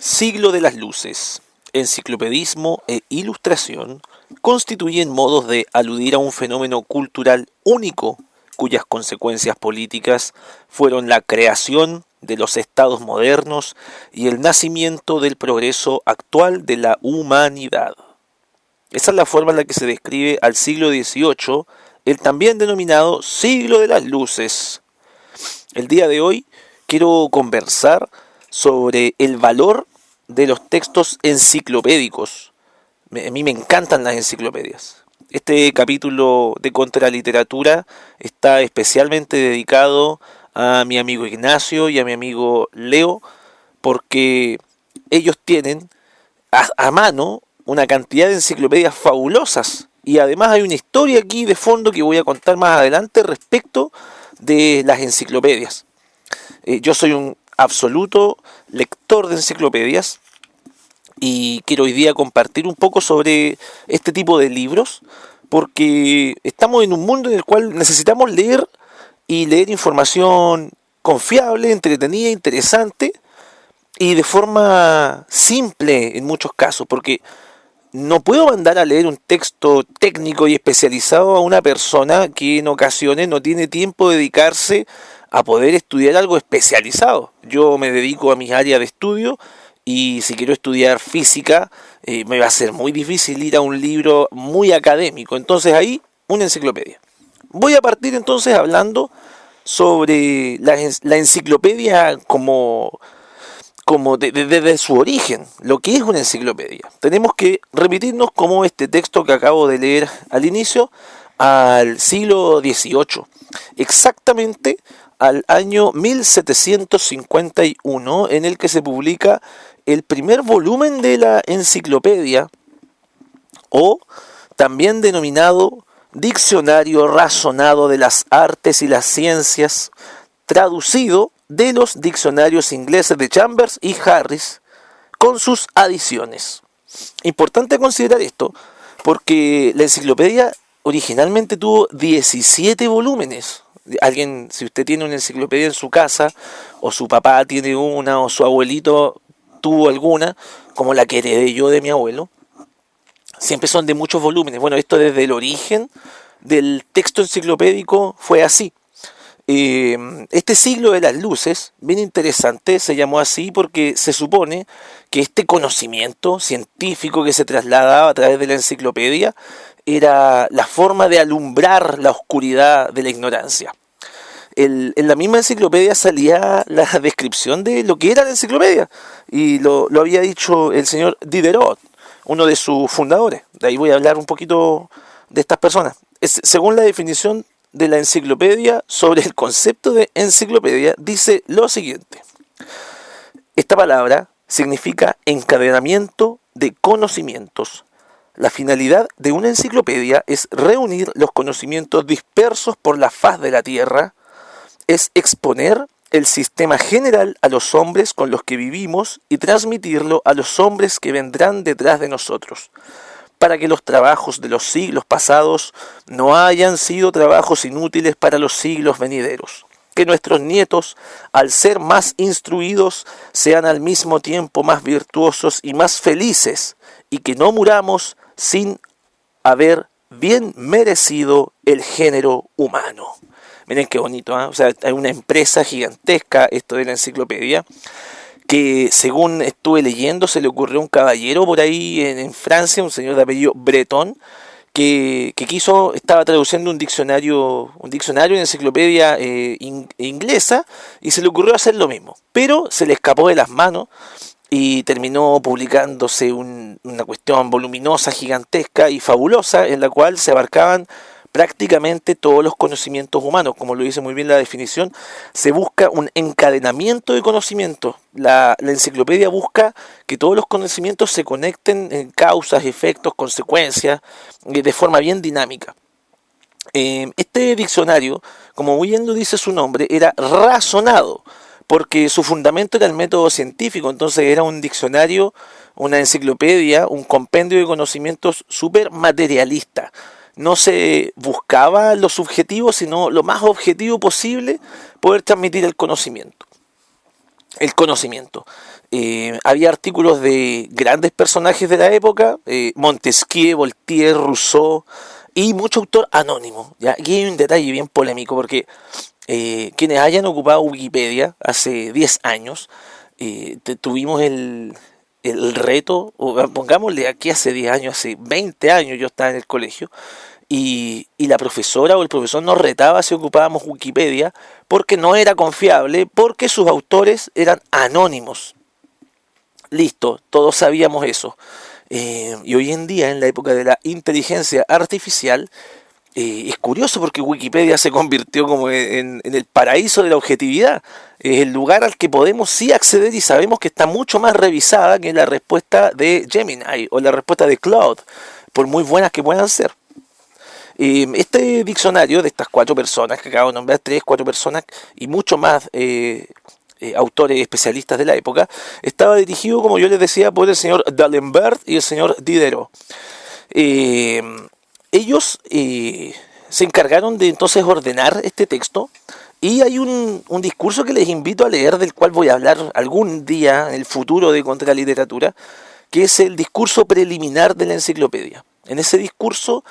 Siglo de las luces, enciclopedismo e ilustración constituyen modos de aludir a un fenómeno cultural único cuyas consecuencias políticas fueron la creación de los estados modernos y el nacimiento del progreso actual de la humanidad. Esa es la forma en la que se describe al siglo XVIII, el también denominado siglo de las luces. El día de hoy quiero conversar sobre el valor de los textos enciclopédicos. A mí me encantan las enciclopedias. Este capítulo de Contraliteratura está especialmente dedicado a mi amigo Ignacio y a mi amigo Leo, porque ellos tienen a mano una cantidad de enciclopedias fabulosas. Y además hay una historia aquí de fondo que voy a contar más adelante respecto de las enciclopedias. Yo soy un absoluto lector de enciclopedias y quiero hoy día compartir un poco sobre este tipo de libros, porque estamos en un mundo en el cual necesitamos leer y leer información confiable, entretenida, interesante y de forma simple en muchos casos, porque no puedo mandar a leer un texto técnico y especializado a una persona que en ocasiones no tiene tiempo de dedicarse a poder estudiar algo especializado. Yo me dedico a mis áreas de estudio y si quiero estudiar física me va a ser muy difícil ir a un libro muy académico. Entonces ahí una enciclopedia. Voy a partir entonces hablando sobre la enciclopedia como desde su origen, lo que es una enciclopedia. Tenemos que remitirnos como este texto que acabo de leer al inicio, al siglo XVIII, exactamente al año 1751, en el que se publica el primer volumen de la enciclopedia, o también denominado Diccionario Razonado de las Artes y las Ciencias, traducido de los diccionarios ingleses de Chambers y Harris, con sus adiciones. Importante considerar esto, porque la enciclopedia originalmente tuvo 17 volúmenes. Alguien, si usted tiene una enciclopedia en su casa, o su papá tiene una, o su abuelito tuvo alguna, como la que heredé yo de mi abuelo, siempre son de muchos volúmenes. Bueno, esto desde el origen del texto enciclopédico fue así. Este siglo de las luces, bien interesante, se llamó así porque se supone que este conocimiento científico que se trasladaba a través de la enciclopedia era la forma de alumbrar la oscuridad de la ignorancia. En la misma enciclopedia salía la descripción de lo que era la enciclopedia, y lo había dicho el señor Diderot, uno de sus fundadores. De ahí voy a hablar un poquito de estas personas. Según la definición de la enciclopedia sobre el concepto de enciclopedia, dice lo siguiente: esta palabra significa encadenamiento de conocimientos. La finalidad de una enciclopedia es reunir los conocimientos dispersos por la faz de la tierra, es exponer el sistema general a los hombres con los que vivimos y transmitirlo a los hombres que vendrán detrás de nosotros, para que los trabajos de los siglos pasados no hayan sido trabajos inútiles para los siglos venideros. Que nuestros nietos, al ser más instruidos, sean al mismo tiempo más virtuosos y más felices, y que no muramos sin haber bien merecido el género humano. Miren qué bonito, ¿eh? O sea, hay una empresa gigantesca, esto de la enciclopedia, que según estuve leyendo se le ocurrió a un caballero por ahí en Francia, un señor de apellido Breton, que estaba traduciendo un diccionario de enciclopedia inglesa, y se le ocurrió hacer lo mismo, pero se le escapó de las manos y terminó publicándose una cuestión voluminosa, gigantesca y fabulosa, en la cual se abarcaban prácticamente todos los conocimientos humanos. Como lo dice muy bien la definición, se busca un encadenamiento de conocimientos. La enciclopedia busca que todos los conocimientos se conecten en causas, efectos, consecuencias, de forma bien dinámica. Este diccionario, como bien lo dice su nombre, era razonado, porque su fundamento era el método científico. Entonces era un diccionario, una enciclopedia, un compendio de conocimientos súper materialista. No se buscaba lo subjetivo, sino lo más objetivo posible, poder transmitir el conocimiento. el conocimiento. Había artículos de grandes personajes de la época, Montesquieu, Voltaire, Rousseau y mucho autor anónimo. ¿Ya? Aquí hay un detalle bien polémico porque quienes hayan ocupado Wikipedia hace 10 años, tuvimos el reto, o pongámosle aquí hace 10 años, hace 20 años yo estaba en el colegio, y la profesora o el profesor nos retaba si ocupábamos Wikipedia porque no era confiable, porque sus autores eran anónimos. Listo, todos sabíamos eso. Y hoy en día, en la época de la inteligencia artificial, es curioso porque Wikipedia se convirtió como en el paraíso de la objetividad. Es el lugar al que podemos sí acceder y sabemos que está mucho más revisada que la respuesta de Gemini o la respuesta de Claude, por muy buenas que puedan ser. Este diccionario de estas 4 personas, que acabo de nombrar 3, 4 personas y mucho más autores especialistas de la época, estaba dirigido, como yo les decía, por el señor D'Alembert y el señor Diderot. Ellos se encargaron de entonces ordenar este texto y hay un discurso que les invito a leer, del cual voy a hablar algún día en el futuro de Contraliteratura, que es el discurso preliminar de la enciclopedia. En ese discurso,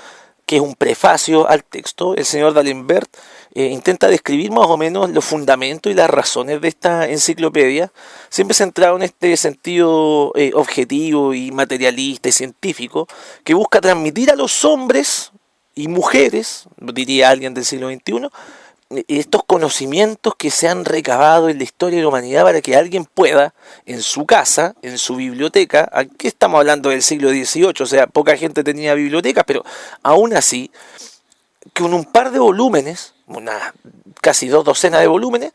que es un prefacio al texto, el señor D'Alembert intenta describir más o menos los fundamentos y las razones de esta enciclopedia, siempre centrado en este sentido objetivo y materialista y científico, que busca transmitir a los hombres y mujeres, diría alguien del siglo XXI, estos conocimientos que se han recabado en la historia de la humanidad para que alguien pueda, en su casa, en su biblioteca, aquí estamos hablando del siglo XVIII, o sea, poca gente tenía bibliotecas, pero aún así, con un par de volúmenes, casi 2 docenas de volúmenes,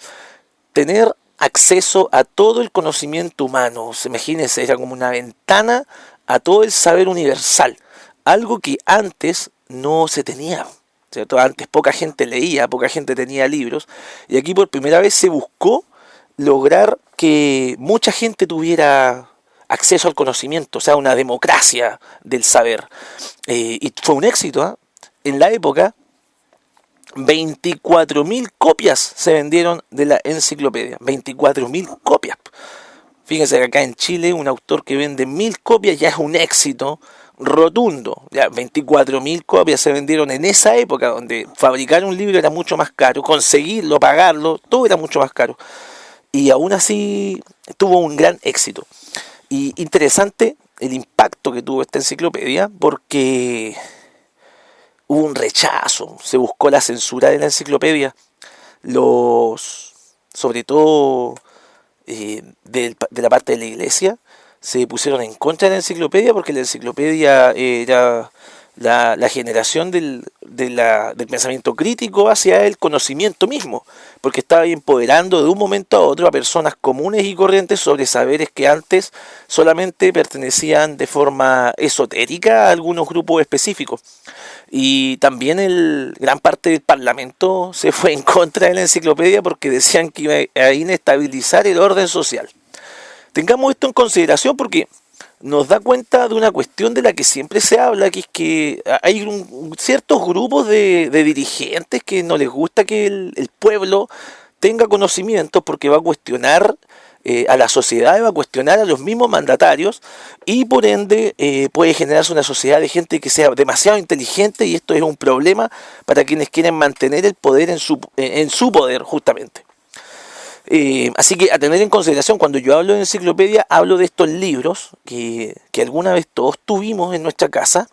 tener acceso a todo el conocimiento humano. Imagínense, era como una ventana a todo el saber universal, algo que antes no se tenía, ¿cierto? Antes poca gente leía, poca gente tenía libros, y aquí por primera vez se buscó lograr que mucha gente tuviera acceso al conocimiento, o sea, una democracia del saber. Y fue un éxito, ¿eh? En la época, 24.000 copias se vendieron de la enciclopedia. 24.000 copias. Fíjense que acá en Chile un autor que vende 1.000 copias ya es un éxito rotundo. Ya 24.000 copias se vendieron en esa época, donde fabricar un libro era mucho más caro, conseguirlo, pagarlo, todo era mucho más caro. Y aún así tuvo un gran éxito. Y interesante el impacto que tuvo esta enciclopedia, porque hubo un rechazo, se buscó la censura de la enciclopedia. Sobre todo de la parte de la iglesia, se pusieron en contra de la enciclopedia porque la enciclopedia era la generación del pensamiento crítico hacia el conocimiento mismo, porque estaba empoderando de un momento a otro a personas comunes y corrientes sobre saberes que antes solamente pertenecían de forma esotérica a algunos grupos específicos. Y también gran parte del Parlamento se fue en contra de la enciclopedia porque decían que iba a inestabilizar el orden social. Tengamos esto en consideración porque nos da cuenta de una cuestión de la que siempre se habla, que es que hay ciertos grupos de dirigentes que no les gusta que el pueblo tenga conocimientos porque va a cuestionar a la sociedad, va a cuestionar a los mismos mandatarios y por ende puede generarse una sociedad de gente que sea demasiado inteligente, y esto es un problema para quienes quieren mantener el poder en su poder justamente. Así que a tener en consideración, cuando yo hablo de enciclopedia, hablo de estos libros que alguna vez todos tuvimos en nuestra casa,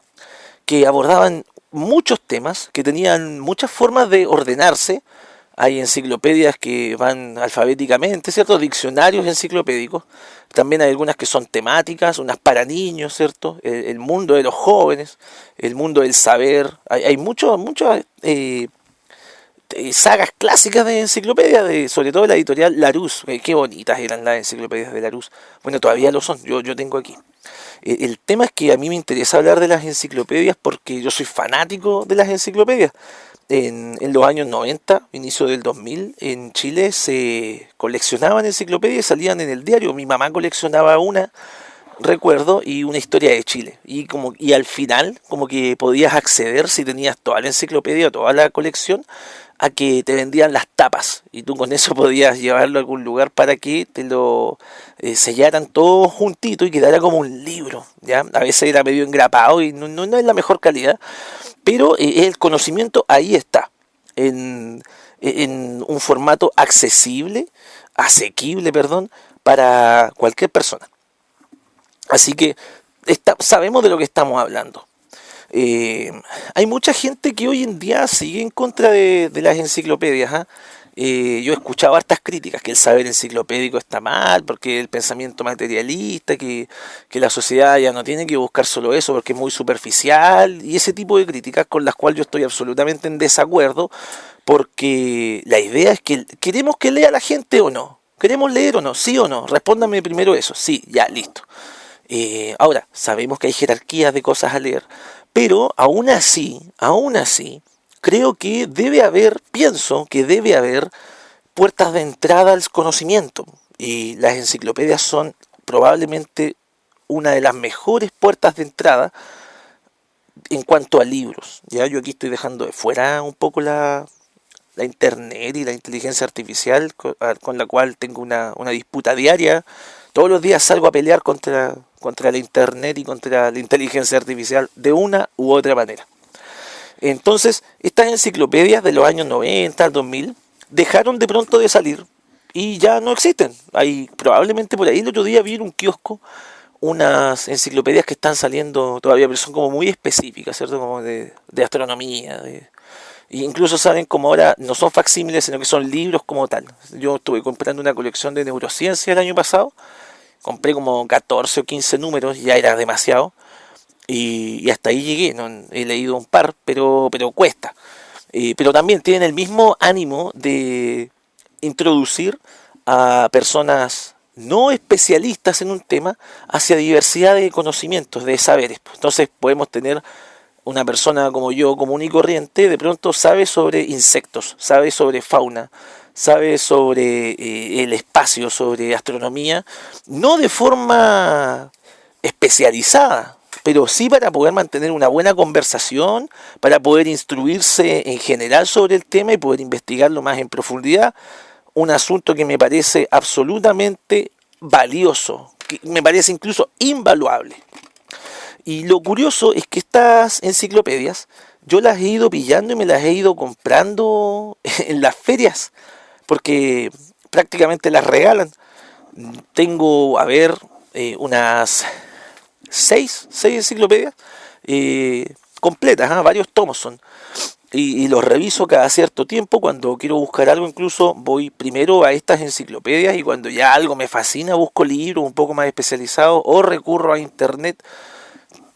que abordaban muchos temas, que tenían muchas formas de ordenarse. Hay enciclopedias que van alfabéticamente, ¿cierto? Diccionarios enciclopédicos. También hay algunas que son temáticas, unas para niños, ¿cierto? El mundo de los jóvenes, el mundo del saber. Hay muchas sagas clásicas de enciclopedias, sobre todo la editorial Larousse. Qué bonitas eran las enciclopedias de Larousse. Bueno, todavía lo son, yo tengo aquí. El tema es que a mí me interesa hablar de las enciclopedias porque yo soy fanático de las enciclopedias. En los años 90, inicio del 2000, en Chile se coleccionaban enciclopedias y salían en el diario. Mi mamá coleccionaba una, recuerdo, y una historia de Chile. Y al final, como que podías acceder, si tenías toda la enciclopedia o toda la colección, a que te vendían las tapas y tú con eso podías llevarlo a algún lugar para que te lo sellaran todo juntito y quedara como un libro, ¿ya? A veces era medio engrapado y no es la mejor calidad, pero el conocimiento ahí está, en un formato asequible, perdón, para cualquier persona. Así que sabemos de lo que estamos hablando. Eh, Hay mucha gente que hoy en día sigue en contra de las enciclopedias. ¿Ah? Yo he escuchado hartas críticas, que el saber enciclopédico está mal, porque el pensamiento materialista, que la sociedad ya no tiene que buscar solo eso, porque es muy superficial, y ese tipo de críticas con las cuales yo estoy absolutamente en desacuerdo, porque la idea es que queremos que lea la gente o no. ¿Queremos leer o no? ¿Sí o no? Respóndame primero eso. Sí, ya, listo. Ahora, sabemos que hay jerarquías de cosas a leer, pero aún así, creo que pienso que debe haber puertas de entrada al conocimiento. Y las enciclopedias son probablemente una de las mejores puertas de entrada en cuanto a libros. Ya yo aquí estoy dejando de fuera un poco la internet y la inteligencia artificial con la cual tengo una disputa diaria. Todos los días salgo a pelear contra la internet y contra la inteligencia artificial de una u otra manera. Entonces, estas enciclopedias de los años 90 al 2000 dejaron de pronto de salir y ya no existen. Hay probablemente por ahí el otro día vi en un kiosco unas enciclopedias que están saliendo todavía, pero son como muy específicas, ¿cierto? Como de astronomía, incluso saben como ahora no son facsímiles, sino que son libros como tal. Yo estuve comprando una colección de neurociencia el año pasado, compré como 14 o 15 números, ya era demasiado, y hasta ahí llegué, ¿no? He leído un par, pero cuesta. Pero también tienen el mismo ánimo de introducir a personas no especialistas en un tema hacia diversidad de conocimientos, de saberes. Entonces podemos tener una persona como yo, común y corriente, de pronto sabe sobre insectos, sabe sobre fauna, sabe sobre el espacio, sobre astronomía, no de forma especializada, pero sí para poder mantener una buena conversación, para poder instruirse en general sobre el tema y poder investigarlo más en profundidad. Un asunto que me parece absolutamente valioso, que me parece incluso invaluable. Y lo curioso es que estas enciclopedias yo las he ido pillando y me las he ido comprando en las ferias, porque prácticamente las regalan. Tengo, a ver, unas seis enciclopedias completas, ¿eh? Varios tomos son. Y los reviso cada cierto tiempo. Cuando quiero buscar algo, incluso voy primero a estas enciclopedias, y cuando ya algo me fascina busco libros un poco más especializados o recurro a internet,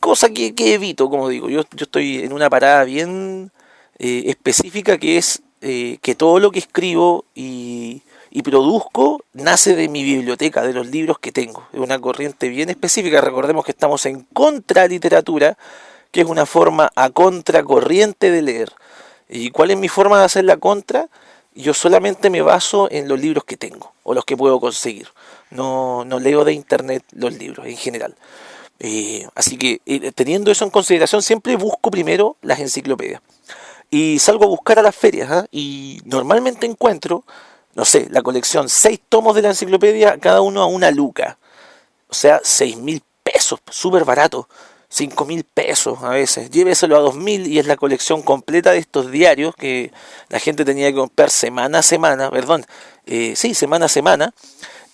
cosa que evito, como digo. Yo estoy en una parada bien específica, que es que todo lo que escribo y produzco nace de mi biblioteca, de los libros que tengo. Es una corriente bien específica. Recordemos que estamos en contraliteratura, que es una forma a contracorriente de leer. ¿Y cuál es mi forma de hacer la contra? Yo solamente me baso en los libros que tengo o los que puedo conseguir. No leo de internet los libros en general. Así que teniendo eso en consideración, siempre busco primero las enciclopedias. Y salgo a buscar a las ferias, ¿eh? Y normalmente encuentro, no sé, la colección, 6 tomos de la enciclopedia, cada uno a una luca. O sea, 6.000 pesos, súper barato. 5.000 pesos a veces. Lléveselo a 2.000 y es la colección completa de estos diarios que la gente tenía que comprar semana a semana, perdón, sí, semana a semana.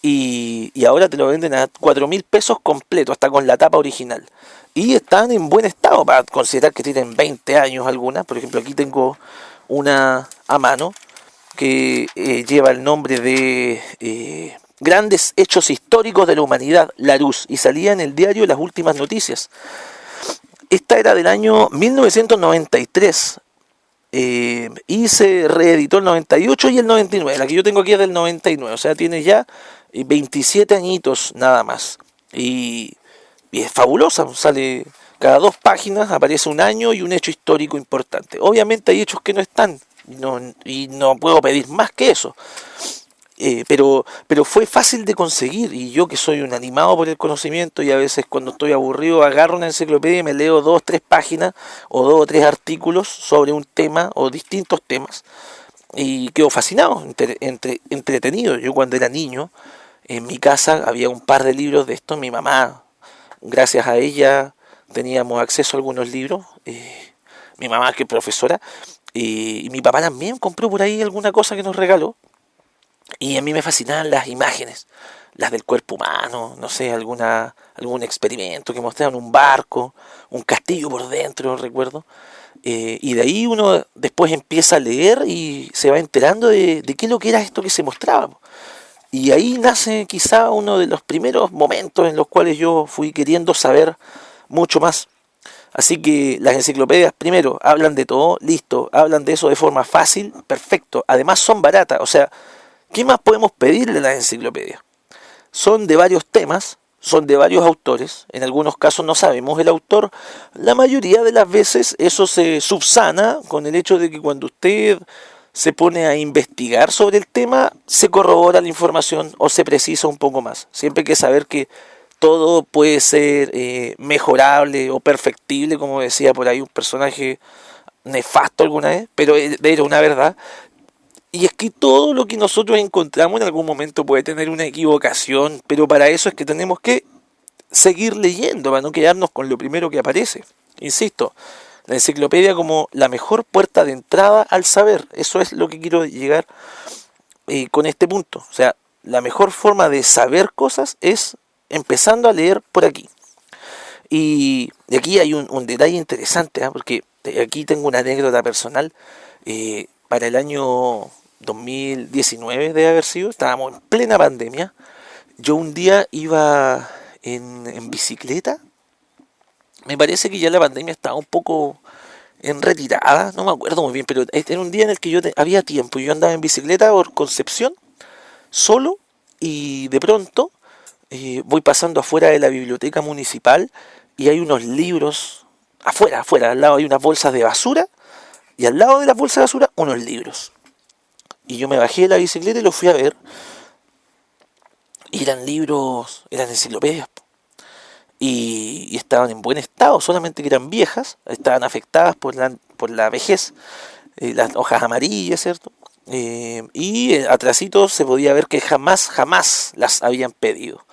Y ahora te lo venden a 4.000 pesos completo, hasta con la tapa original. Y están en buen estado, para considerar que tienen 20 años algunas. Por ejemplo, aquí tengo una a mano que lleva el nombre de Grandes Hechos Históricos de la Humanidad, Larousse, y salía en el diario Las Últimas Noticias. Esta era del año 1993, y se reeditó el 98 y el 99. La que yo tengo aquí es del 99, o sea, tiene ya 27 añitos nada más. Y es fabulosa, sale cada 2 páginas, aparece un año y un hecho histórico importante. Obviamente hay hechos que no están, y no puedo pedir más que eso. Pero fue fácil de conseguir, y yo, que soy un animado por el conocimiento, y a veces cuando estoy aburrido agarro una enciclopedia y me leo 2 o 3 páginas o 2 o 3 artículos sobre un tema o distintos temas, y quedo fascinado, entretenido. Yo cuando era niño, en mi casa había un par de libros de estos. Mi mamá, gracias a ella, teníamos acceso a algunos libros. Mi mamá que es profesora, y mi papá también compró por ahí alguna cosa que nos regaló. Y a mí me fascinaban las imágenes, las del cuerpo humano, no sé, algún experimento que mostraban un barco, un castillo por dentro, recuerdo. Y de ahí uno después empieza a leer y se va enterando de qué es lo que era esto que se mostraba. Y ahí nace quizá uno de los primeros momentos en los cuales yo fui queriendo saber mucho más. Así que las enciclopedias, primero, hablan de todo, listo, hablan de eso de forma fácil, perfecto. Además son baratas, o sea, ¿qué más podemos pedirle a las enciclopedias? Son de varios temas, son de varios autores, en algunos casos no sabemos el autor, la mayoría de las veces eso se subsana con el hecho de que cuando usted se pone a investigar sobre el tema, se corrobora la información o se precisa un poco más. Siempre hay que saber que todo puede ser mejorable o perfectible, como decía por ahí un personaje nefasto alguna vez, pero era una verdad. Y es que todo lo que nosotros encontramos en algún momento puede tener una equivocación, pero para eso es que tenemos que seguir leyendo, para no quedarnos con lo primero que aparece. Insisto, la enciclopedia como la mejor puerta de entrada al saber. Eso es lo que quiero llegar con este punto. O sea, la mejor forma de saber cosas es empezando a leer por aquí. Y aquí hay un detalle interesante, ¿eh? Porque aquí tengo una anécdota personal. Para el año 2019 debe haber sido, estábamos en plena pandemia. Yo un día iba en bicicleta. Me parece que ya la pandemia estaba un poco en retirada, no me acuerdo muy bien, pero era un día en el que había tiempo. Yo andaba en bicicleta por Concepción, solo, y de pronto voy pasando afuera de la biblioteca municipal y hay unos libros, afuera, al lado hay unas bolsas de basura, y al lado de las bolsas de basura unos libros. Y yo me bajé de la bicicleta y los fui a ver, y eran libros, eran enciclopedias, y estaban en buen estado, solamente que eran viejas, estaban afectadas por la vejez, las hojas amarillas, ¿cierto? Y atrásito se podía ver que jamás las habían pedido.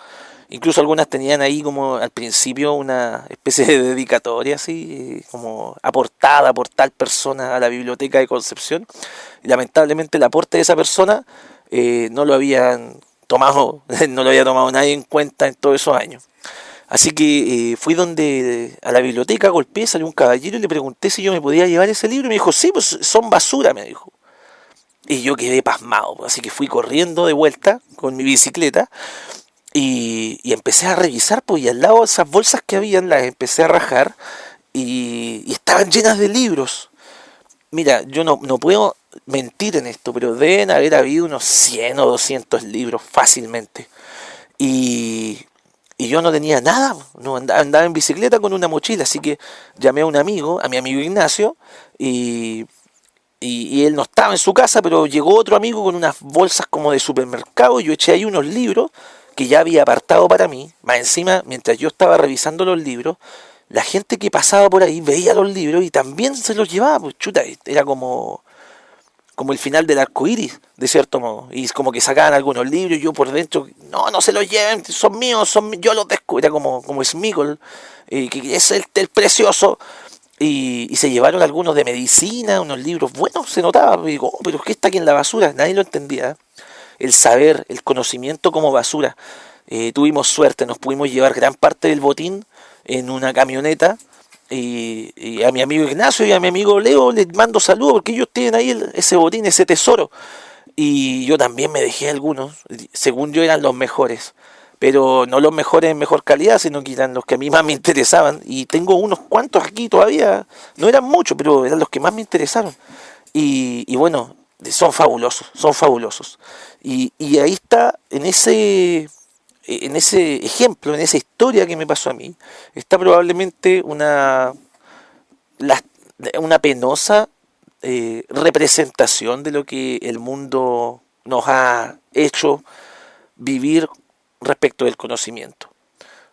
Incluso algunas tenían ahí como al principio una especie de dedicatoria así, como aportada por tal persona a la biblioteca de Concepción. Y lamentablemente el aporte de esa persona no lo habían tomado, no lo había tomado nadie en cuenta en todos esos años. Así que fui a la biblioteca, golpeé, salió un caballero y le pregunté si yo me podía llevar ese libro y me dijo, sí, pues son basura, me dijo. Y yo quedé pasmado, así que fui corriendo de vuelta con mi bicicleta y empecé a revisar, pues, y al lado de esas bolsas que habían las empecé a rajar y estaban llenas de libros. Mira, yo no puedo mentir en esto, pero deben haber habido unos 100 o 200 libros fácilmente. Y, y yo no tenía nada, no andaba en bicicleta con una mochila, así que llamé a mi amigo Ignacio, y, y él no estaba en su casa, pero llegó otro amigo con unas bolsas como de supermercado, y yo eché ahí unos libros que ya había apartado para mí. Más encima, mientras yo estaba revisando los libros, la gente que pasaba por ahí veía los libros y también se los llevaba, pues chuta, era como el final del arco iris, de cierto modo. Y como que sacaban algunos libros y yo por dentro, no se los lleven, son míos, yo los descubrí, era como Smigol, que es el precioso. Y se llevaron algunos de medicina, unos libros buenos, se notaba. Y digo, pero ¿qué está aquí en la basura? Nadie lo entendía. El saber, el conocimiento como basura. Tuvimos suerte, nos pudimos llevar gran parte del botín en una camioneta. Y a mi amigo Ignacio y a mi amigo Leo les mando saludos porque ellos tienen ahí ese botín, ese tesoro. Y yo también me dejé algunos, según yo eran los mejores. Pero no los mejores en mejor calidad, sino que eran los que a mí más me interesaban. Y tengo unos cuantos aquí todavía, no eran muchos, pero eran los que más me interesaron. Y bueno, son fabulosos, son fabulosos. Y ahí está, en ese ejemplo, en esa historia que me pasó a mí, está probablemente una penosa representación de lo que el mundo nos ha hecho vivir respecto del conocimiento.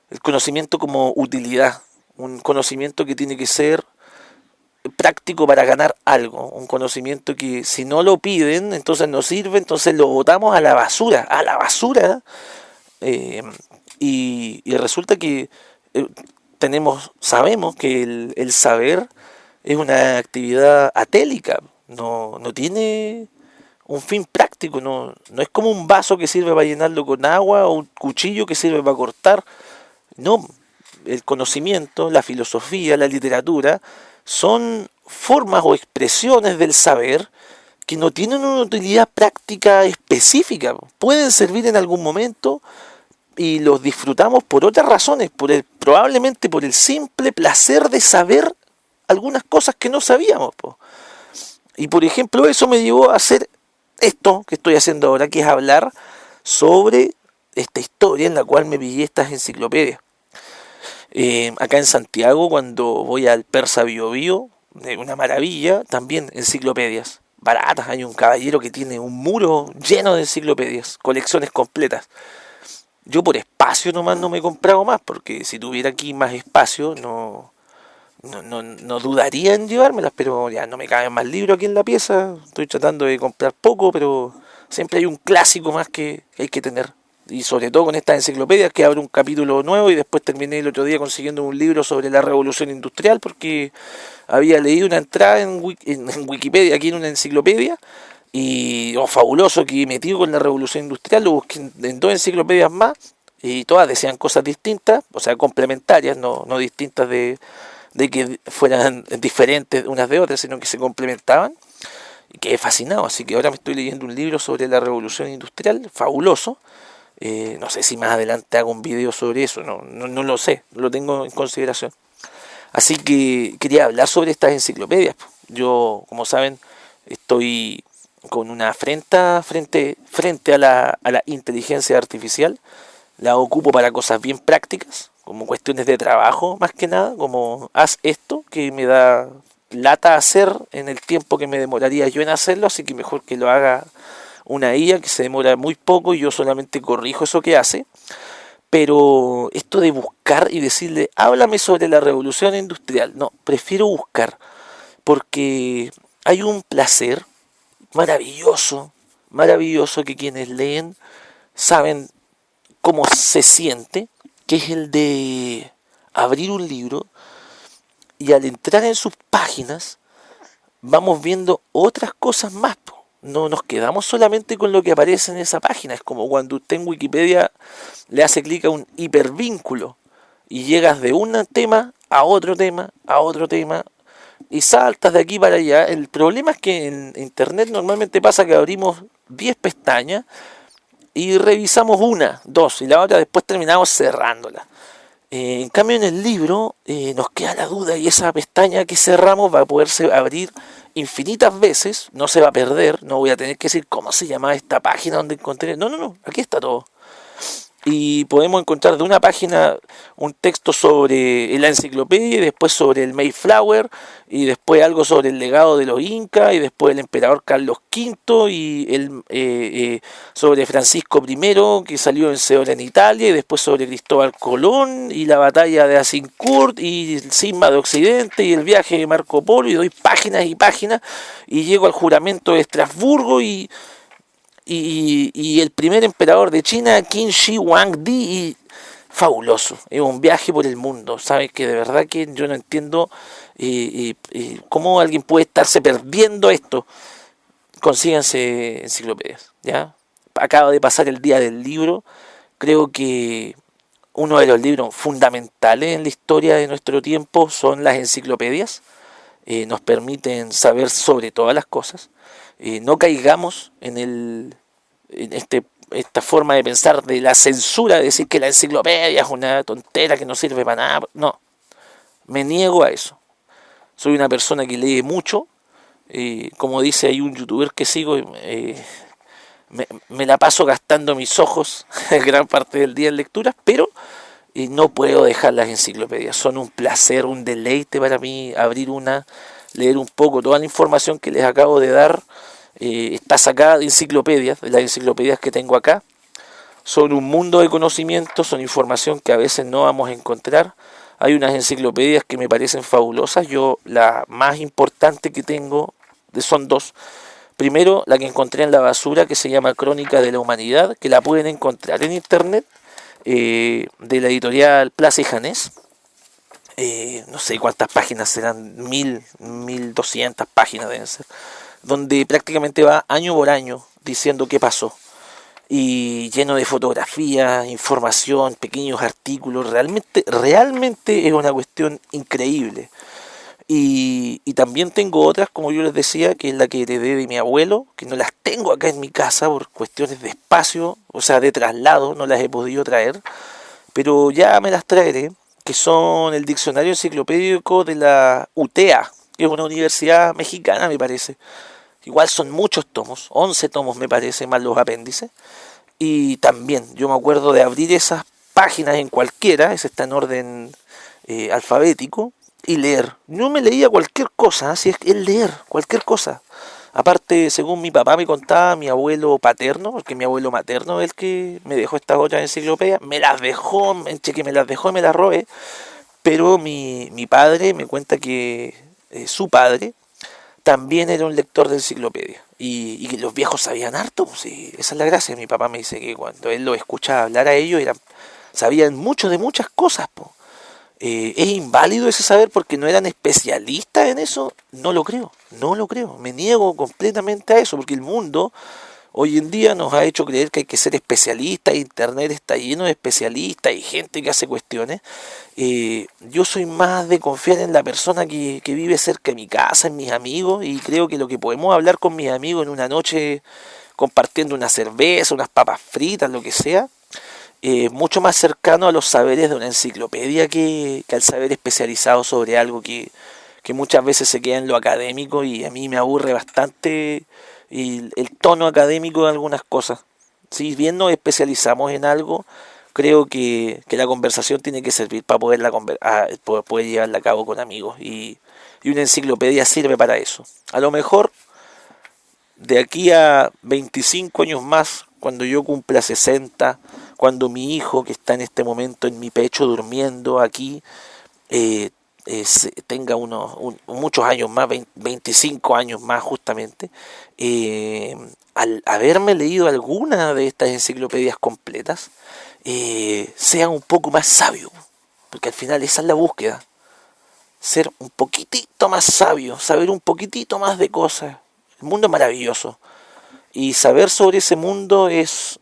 El conocimiento como utilidad, un conocimiento que tiene que ser práctico para ganar algo, un conocimiento que si no lo piden, entonces no sirve, entonces lo botamos a la basura, eh, y resulta que eh, sabemos que el saber es una actividad atélica, no tiene un fin práctico, no es como un vaso que sirve para llenarlo con agua o un cuchillo que sirve para cortar, no, el conocimiento, la filosofía, la literatura son formas o expresiones del saber que no tienen una utilidad práctica específica, pueden servir en algún momento y los disfrutamos por otras razones, probablemente por el simple placer de saber algunas cosas que no sabíamos. Y por ejemplo, eso me llevó a hacer esto que estoy haciendo ahora, que es hablar sobre esta historia en la cual me pillé estas enciclopedias. Acá en Santiago, cuando voy al Persa Bio Bio, una maravilla, también enciclopedias baratas. Hay un caballero que tiene un muro lleno de enciclopedias, colecciones completas. Yo por espacio nomás no me he comprado más, porque si tuviera aquí más espacio no dudaría en llevármelas, pero ya no me caben más libros aquí en la pieza. Estoy tratando de comprar poco, pero siempre hay un clásico más que hay que tener. Y sobre todo con estas enciclopedias, que abro un capítulo nuevo y después terminé el otro día consiguiendo un libro sobre la revolución industrial, porque había leído una entrada en Wikipedia, aquí en una enciclopedia, y fabuloso, que metido con la revolución industrial, lo busqué en dos enciclopedias más, y todas decían cosas distintas, o sea, complementarias, no distintas de que fueran diferentes unas de otras, sino que se complementaban, y quedé fascinado. Así que ahora me estoy leyendo un libro sobre la revolución industrial, fabuloso. No sé si más adelante hago un video sobre eso, no lo sé, lo tengo en consideración. Así que quería hablar sobre estas enciclopedias. Yo, como saben, estoy con una frente a la inteligencia artificial. La ocupo para cosas bien prácticas, como cuestiones de trabajo más que nada, como haz esto, que me da lata hacer en el tiempo que me demoraría yo en hacerlo, así que mejor que lo haga una IA que se demora muy poco y yo solamente corrijo eso que hace. Pero esto de buscar y decirle, háblame sobre la revolución industrial, no, prefiero buscar, porque hay un placer maravilloso, maravilloso, que quienes leen saben cómo se siente, que es el de abrir un libro y al entrar en sus páginas vamos viendo otras cosas más. No nos quedamos solamente con lo que aparece en esa página. Es como cuando usted en Wikipedia le hace clic a un hipervínculo y llegas de un tema a otro tema, a otro tema, y saltas de aquí para allá. El problema es que en internet normalmente pasa que abrimos 10 pestañas y revisamos una, dos, y la otra después terminamos cerrándola. En cambio en el libro nos queda la duda, y esa pestaña que cerramos va a poderse abrir infinitas veces, no se va a perder, no voy a tener que decir cómo se llamaba esta página donde encontré, no, aquí está todo. Y podemos encontrar de una página un texto sobre la enciclopedia, y después sobre el Mayflower, y después algo sobre el legado de los incas, y después el emperador Carlos V, y sobre Francisco I, que salió vencedor en Italia, y después sobre Cristóbal Colón y la batalla de Azincourt y el cisma de Occidente y el viaje de Marco Polo, y doy páginas y páginas y llego al juramento de Estrasburgo y el primer emperador de China, Qin Shi Huangdi, y fabuloso. Es un viaje por el mundo. Sabes que de verdad que yo no entiendo cómo alguien puede estarse perdiendo esto. Consíganse enciclopedias, ¿ya? Acaba de pasar el día del libro. Creo que uno de los libros fundamentales en la historia de nuestro tiempo son las enciclopedias. Nos permiten saber sobre todas las cosas. No caigamos en esta forma de pensar de la censura, de decir que la enciclopedia es una tontera que no sirve para nada. No, me niego a eso. Soy una persona que lee mucho. Como dice, hay un youtuber que sigo, me la paso gastando mis ojos gran parte del día en lecturas, pero no puedo dejar las enciclopedias. Son un placer, un deleite para mí abrir leer un poco. Toda la información que les acabo de dar está sacada de enciclopedias, de las enciclopedias que tengo acá. Son un mundo de conocimientos, son información que a veces no vamos a encontrar Hay unas enciclopedias que me parecen fabulosas. Yo la más importante que tengo son dos. Primero, la que encontré en la basura, que se llama Crónica de la Humanidad, que la pueden encontrar en internet, de la editorial Plaza y Janés. No sé cuántas páginas serán, 1200 páginas deben ser, donde prácticamente va año por año diciendo qué pasó. Y lleno de fotografías, información, pequeños artículos, realmente es una cuestión increíble. Y también tengo otras, como yo les decía, que es la que heredé de mi abuelo, que no las tengo acá en mi casa por cuestiones de espacio, o sea, de traslado, no las he podido traer, pero ya me las traeré, que son el diccionario enciclopédico de la UTEA, que es una universidad mexicana, me parece. Igual son muchos tomos, 11 tomos me parece, más los apéndices. Y también yo me acuerdo de abrir esas páginas en cualquiera, ese está en orden alfabético, y leer. No me leía cualquier cosa, si es leer cualquier cosa. Aparte, según mi papá me contaba, mi abuelo paterno, porque mi abuelo materno es el que me dejó estas otras enciclopedias, me las dejó, entre que me las dejó y me las robé, pero mi padre me cuenta que su padre también era un lector de enciclopedia. Y los viejos sabían harto, pues, sí, esa es la gracia. Mi papá me dice que cuando él lo escuchaba hablar a ellos, sabían mucho de muchas cosas, po. ¿Es inválido ese saber porque no eran especialistas en eso? No lo creo, no lo creo. Me niego completamente a eso, porque el mundo hoy en día nos ha hecho creer que hay que ser especialista, internet está lleno de especialistas y gente que hace cuestiones. Yo soy más de confiar en la persona que vive cerca de mi casa, en mis amigos, y creo que lo que podemos hablar con mis amigos en una noche compartiendo una cerveza, unas papas fritas, lo que sea, mucho más cercano a los saberes de una enciclopedia que al saber especializado sobre algo que muchas veces se queda en lo académico y a mí me aburre bastante el tono académico de algunas cosas. Si bien nos especializamos en algo, creo que la conversación tiene que servir para poder llevarla a cabo con amigos y una enciclopedia sirve para eso. A lo mejor de aquí a 25 años más, cuando yo cumpla 60, cuando mi hijo, que está en este momento en mi pecho durmiendo aquí, eh, tenga muchos años más, 25 años más justamente, al haberme leído alguna de estas enciclopedias completas, sea un poco más sabio, porque al final esa es la búsqueda, ser un poquitito más sabio, saber un poquitito más de cosas. El mundo es maravilloso y saber sobre ese mundo es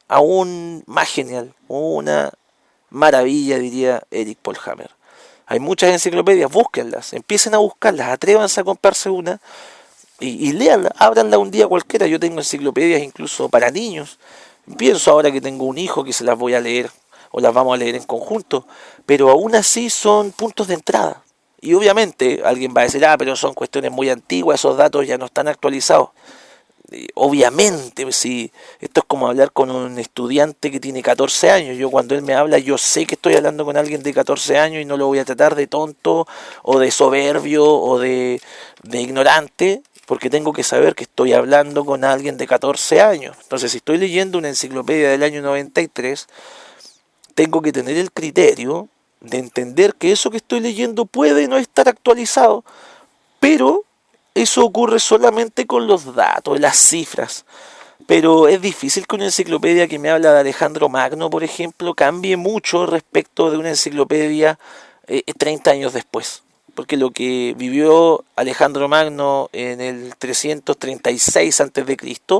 aún más genial, una maravilla, diría Eric Polhammer. Hay muchas enciclopedias, búsquenlas, empiecen a buscarlas, atrévanse a comprarse una y léanla, ábranla un día cualquiera. Yo tengo enciclopedias incluso para niños. Pienso ahora que tengo un hijo que se las voy a leer o las vamos a leer en conjunto, pero aún así son puntos de entrada. Y obviamente alguien va a decir, pero son cuestiones muy antiguas, esos datos ya no están actualizados. Obviamente, si esto es como hablar con un estudiante que tiene 14 años, yo cuando él me habla, yo sé que estoy hablando con alguien de 14 años y no lo voy a tratar de tonto o de soberbio o de ignorante, porque tengo que saber que estoy hablando con alguien de 14 años. Entonces, si estoy leyendo una enciclopedia del año 93, tengo que tener el criterio de entender que eso que estoy leyendo puede no estar actualizado, pero eso ocurre solamente con los datos, las cifras. Pero es difícil que una enciclopedia que me habla de Alejandro Magno, por ejemplo, cambie mucho respecto de una enciclopedia 30 años después. Porque lo que vivió Alejandro Magno en el 336 a.C.,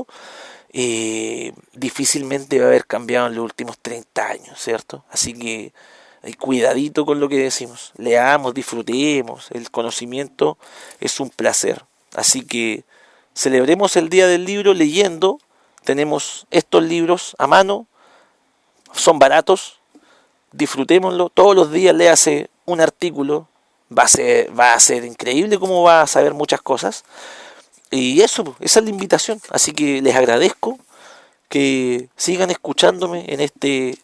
difícilmente va a haber cambiado en los últimos 30 años, ¿cierto? Así que cuidadito con lo que decimos. Leamos, disfrutemos. El conocimiento es un placer. Así que celebremos el Día del Libro leyendo. Tenemos estos libros a mano. Son baratos. Disfrutémoslo. Todos los días léase un artículo. Va a ser increíble cómo va a saber muchas cosas. Y eso, esa es la invitación. Así que les agradezco que sigan escuchándome en este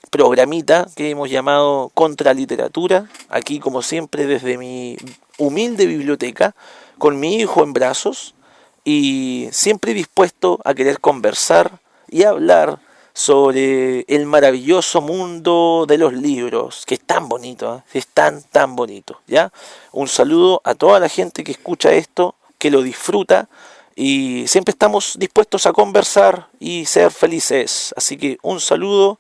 programita que hemos llamado Contraliteratura, aquí como siempre desde mi humilde biblioteca, con mi hijo en brazos y siempre dispuesto a querer conversar y hablar sobre el maravilloso mundo de los libros, que es tan bonito, ¿eh? Es tan bonito, ¿ya? Un saludo a toda la gente que escucha esto, que lo disfruta, y siempre estamos dispuestos a conversar y ser felices. Así que un saludo,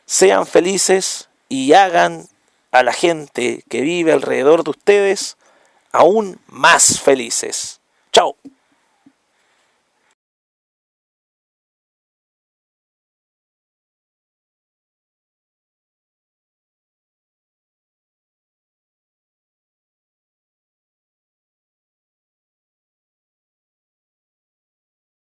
sean felices y hagan a la gente que vive alrededor de ustedes aún más felices. Chao.